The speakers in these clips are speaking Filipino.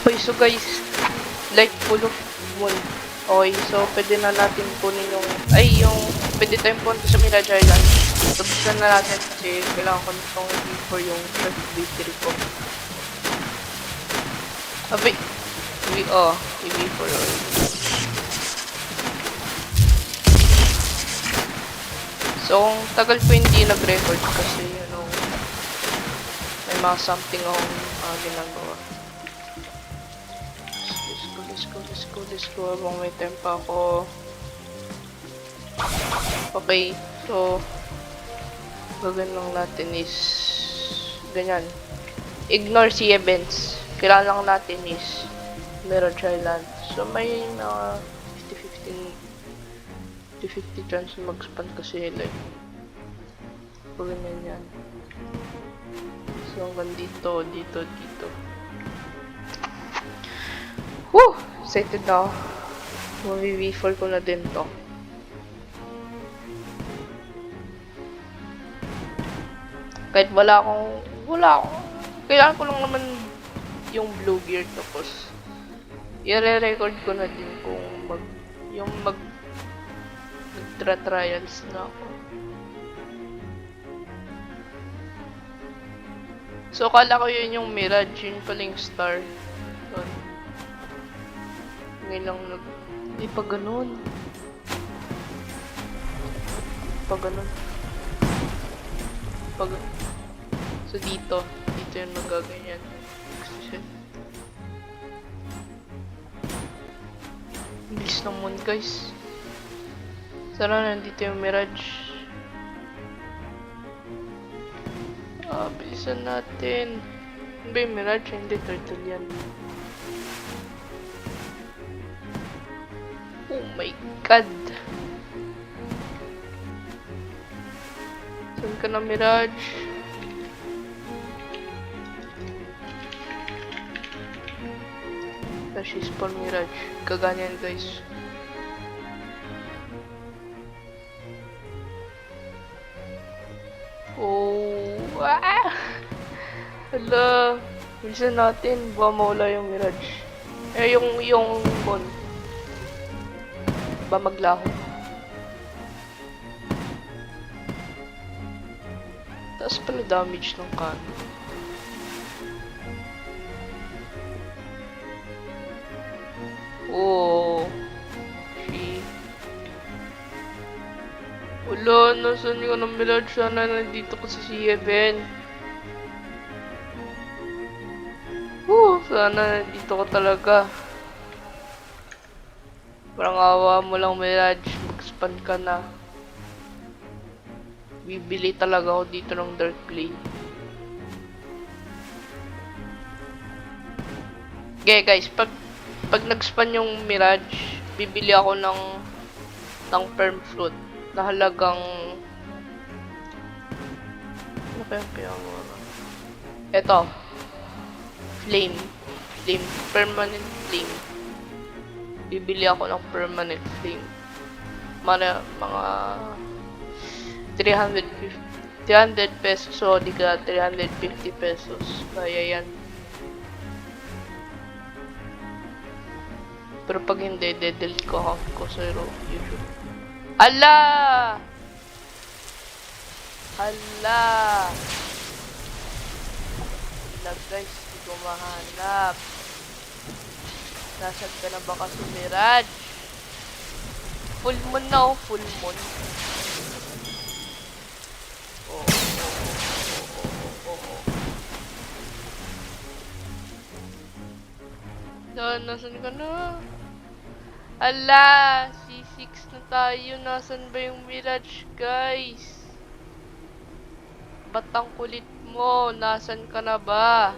Okay, so guys, like full of moon. Okay, so pwede na natin kunin yung, pwede tayong punta sa Mirage Island. Tapusan na natin kasi kailangan ko nitong for yung first battery ko. EV for oil. So, kung tagal ko hindi nag-record kasi, may mga something akong ginagawa. Let's go. Habang may time pa ako. Okay, so, gagawin lang natin is, ganyan. Ignore si events. Kailangan lang natin is, Mirage Island. So, may mga 50 chance mag-spawn kasi like, gawin na yan. So, hanggang dito. Woo! Excited na ako. Mavi-V4 ko na din to. Kahit wala akong, kailangan ko lang naman yung blue gear tapos i-re-record ko na din kung nagtra-trials na ako. So, akala ko yun yung Mirage, yun pala yung star. Doon. Ngayon lang pag ganun. So, dito yung magaganyan. Bilis ng moon, guys. Sana nandito yung Mirage. Bilisan natin. Ano ba yung Mirage? Hindi, turtle yan. Oh my god. Saan ka na, Mirage? She spawn Mirage. Kaganyan, guys. Oh, hala. Bilisan natin. Baka mawala yung Mirage. Yung bon. Ba maglaho. Taas pala damage ng cannon. Oh. Wala, nasan yung ng Mirage? Sana nandito ko sa C7. Sana nandito ko talaga. Parang awa mo lang, Mirage. Mag-spawn ka na. Bibili talaga ako dito ng Dark Blade. Okay guys, pag nag-spawn yung Mirage, bibili ako ng Perm Fruit na halagang ano pa yung pinamura? Eto, Flame, Permanent Flame. Bibili ako ng Permanent Flame. Mga 300 pesos, so di ka 350 pesos. Kaya yan. Pero pag hindi, de-delete ko account ko sa YouTube. Ala! Guys, hindi ko mahanap. Nasaan ka na ba kasi, Mirage? Full moon na, full moon. Nasaan ka na? Ala! C6 na tayo. Nasaan ba yung Mirage, guys? Ba't ang kulit mo? Nasaan ka na ba?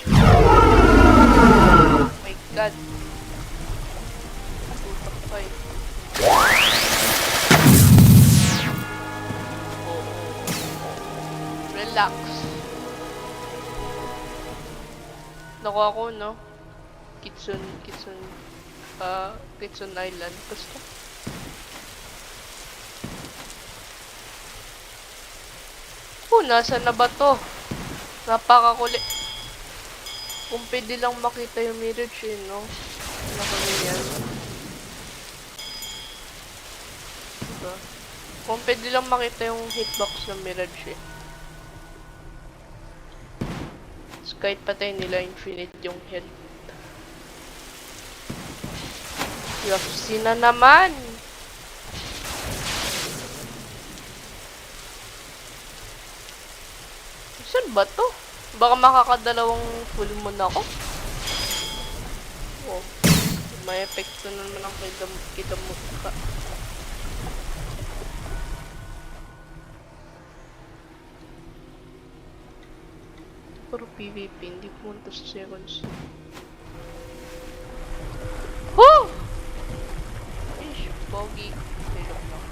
Oh my god. Tutok pa eh. Relax. Nakuha ko, no? Kitsun Island. Basta. Nasaan na ba to? Napakakulit. Kung pwede lang makita yung mirage eh, no? Ano kami yan? Diba? Kung pwede lang makita yung hitbox ng mirage eh. So, kahit patay nila, infinite yung health. UFC na naman! Saan ba to? Baka makakadalawang full moon ako. Oh, may epekto na naman ang kidamot ka. Puro PvP, hindi punta sa seconds. Woo! Ish, pogi. Silok lang.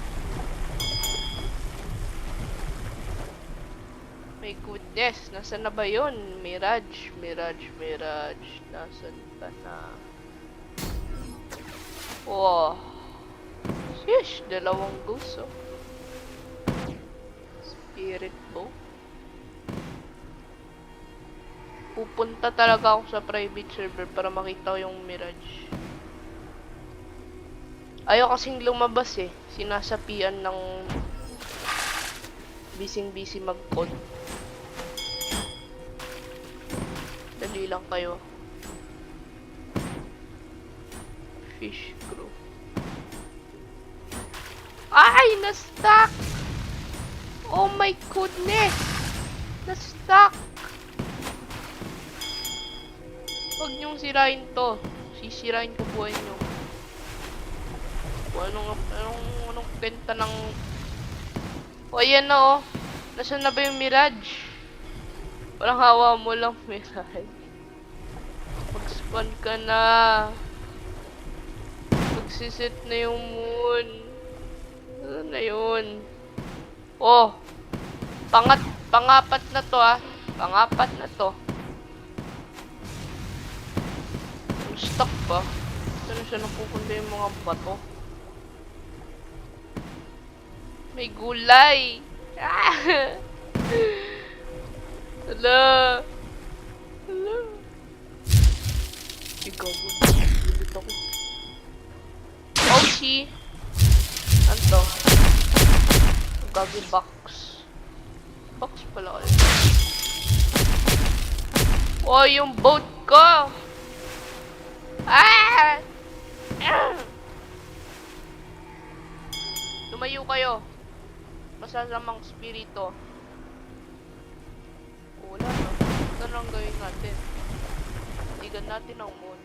My goodness, nasaan na ba yun? Mirage, Mirage, Mirage. Nasaan ka na? Oh. Sheesh, dalawang ghosts oh. Spirit bow. Pupunta talaga ako sa private server para makita ko yung Mirage. Ayaw kasing lumabas eh. Sinasapian ng busy mag-code. Dali lang kayo. Fish crew. Ay! Na-stuck! Oh my goodness! Na-stuck! Huwag niyong sirain to. Sisirain ko buhay niyo. Anong benta ng... O, ayan na oh. Nasaan na ba yung Mirage? Parang hawa mo lang, Mirage. Mag-spawn ka na. Magsiset na yung moon. Ano na yun? Oh. Pangapat na to ah. Pangapat na to. Stuck ba? Saan siya napupunta yung mga bato? May gulay! Ah! Hala! Hala! Ikaw ba? Bilit ako. Oshi! Ano to? Gagi box. Box pala kayo. Oh, yung boat ko! Ah! Lumayo kayo. Masasamang spirito. Wala na. Ito lang gawin natin. Tigan natin ang moon.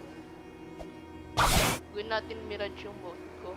Gawin natin Mirage yung boat ko.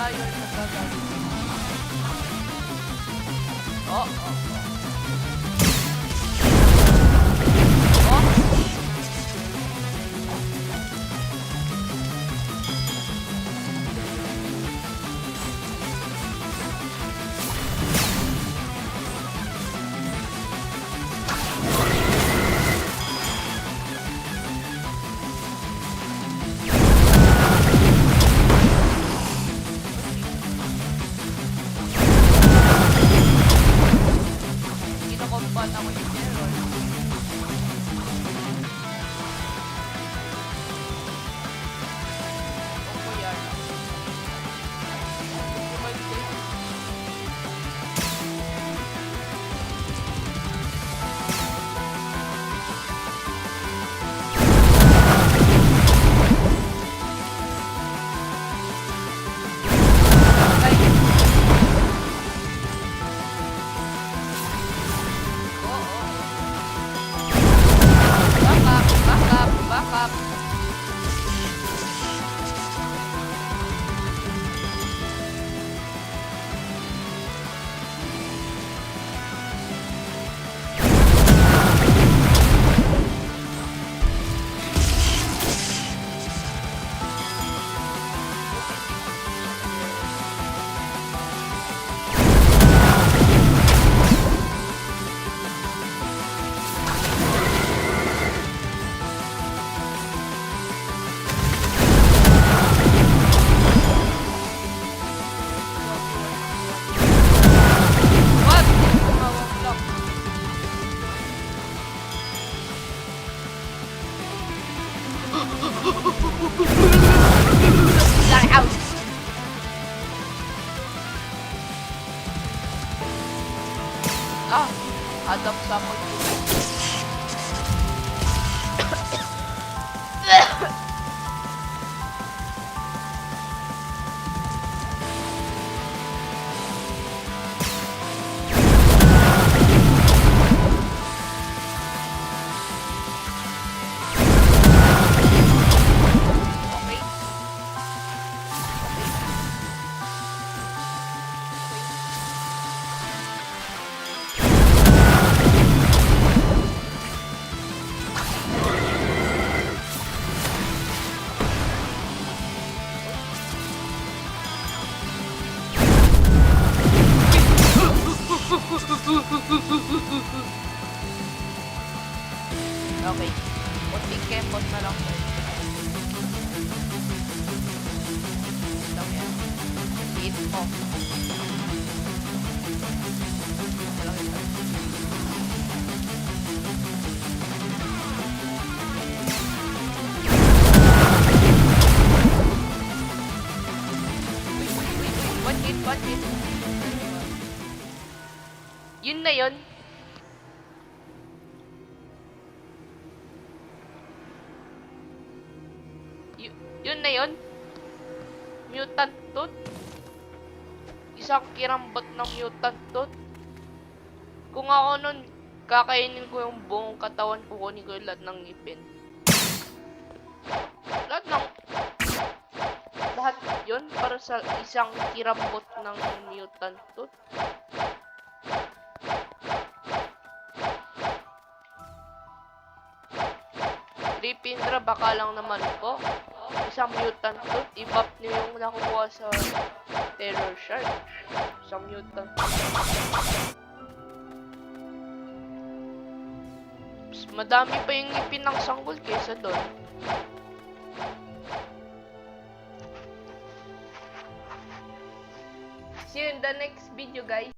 tayo nagagalit. Oh. Kinakompan ako yung error. Opo yan. Back up. What? Tumawag lang. Lie out. Adapt sa pag okay. Kunting kempot na lang. Lang yan. Hit mo. Walang ito. One hit. Yun na yun. Yun na yun. Mutant tooth. Isang kirambot ng mutant tooth. Kung ako nun, kakainin ko yung buong katawan, kukunin ko yung lahat ng ngipin. Lahat yun para sa isang kirambot ng mutant tooth. Tripindra, baka lang naman po. Isang mutant tooth, i-buff niyo yung nakukuha sa Terror Shark. Isang mutant tooth. Madami pa yung ngipin ng sanggol kaysa doon. See you in the next video, guys.